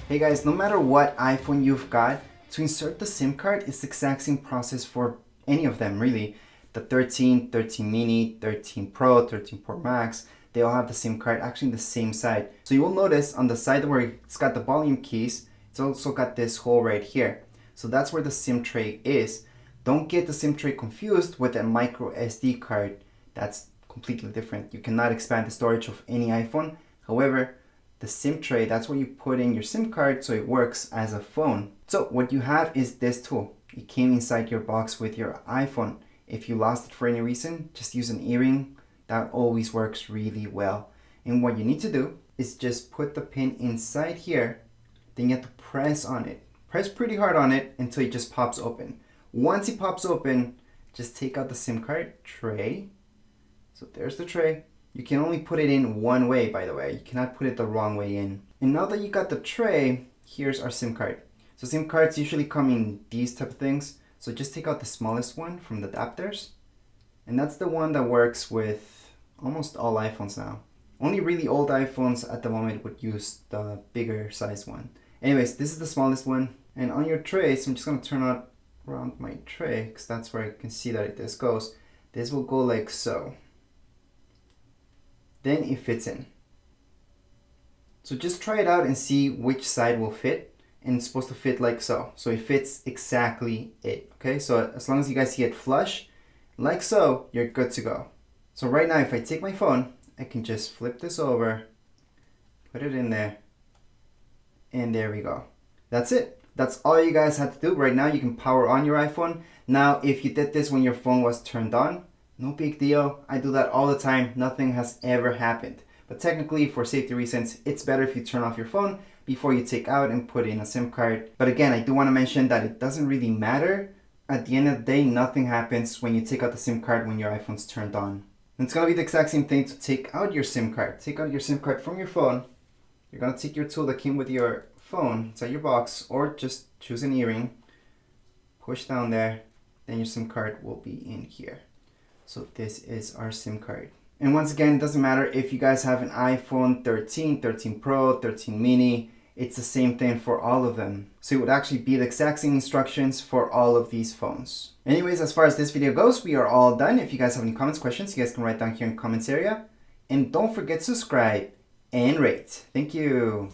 Hey guys, no matter what iPhone you've got, to insert the SIM card is the exact same process for any of them really. The 13, 13 mini, 13 Pro, 13 Pro Max, they all have the SIM card actually on the same side. So you will notice on the side where it's got the volume keys, it's also got this hole right here. So that's where the SIM tray is. Don't get the SIM tray confused with a micro SD card. That's completely different. You cannot expand the storage of any iPhone. However, the SIM tray, that's where you put in your SIM card so it works as a phone. So what you have is this tool. It came inside your box with your iPhone. If you lost it for any reason, just use an earring. That always works really well. And what you need to do is just put the pin inside here. Then you have to press on it. Press pretty hard on it until it just pops open. Once it pops open, just take out the SIM card tray. So there's the tray. You can only put it in one way, by the way. You cannot put it the wrong way in. And now that you got the tray, here's our SIM card. So SIM cards usually come in these type of things. So just take out the smallest one from the adapters. And that's the one that works with almost all iPhones now. Only really old iPhones at the moment would use the bigger size one. Anyways, this is the smallest one. And on your tray, so I'm just gonna turn out around my tray because that's where I can see that this goes. This will go like so. Then it fits in. So just try it out and see which side will fit, and it's supposed to fit like so. So it fits exactly it, okay? So as long as you guys see it flush, like so, you're good to go. So right now, if I take my phone, I can just flip this over, put it in there, and there we go. That's it. That's all you guys have to do. Right now, you can power on your iPhone. Now, if you did this when your phone was turned on, no big deal. I do that all the time. Nothing has ever happened. But technically, for safety reasons, it's better if you turn off your phone before you take out and put in a SIM card. But again, I do want to mention that it doesn't really matter. At the end of the day, nothing happens when you take out the SIM card when your iPhone's turned on. And it's going to be the exact same thing to take out your SIM card. Take out your SIM card from your phone. You're going to take your tool that came with your phone inside your box, or just choose an earring, push down there, then your SIM card will be in here. So this is our SIM card. And once again, it doesn't matter if you guys have an iPhone 13, 13 Pro, 13 mini, it's the same thing for all of them. So it would actually be the exact same instructions for all of these phones. Anyways, as far as this video goes, we are all done. If you guys have any comments, questions, you guys can write down here in the comments area. And don't forget to subscribe and rate. Thank you.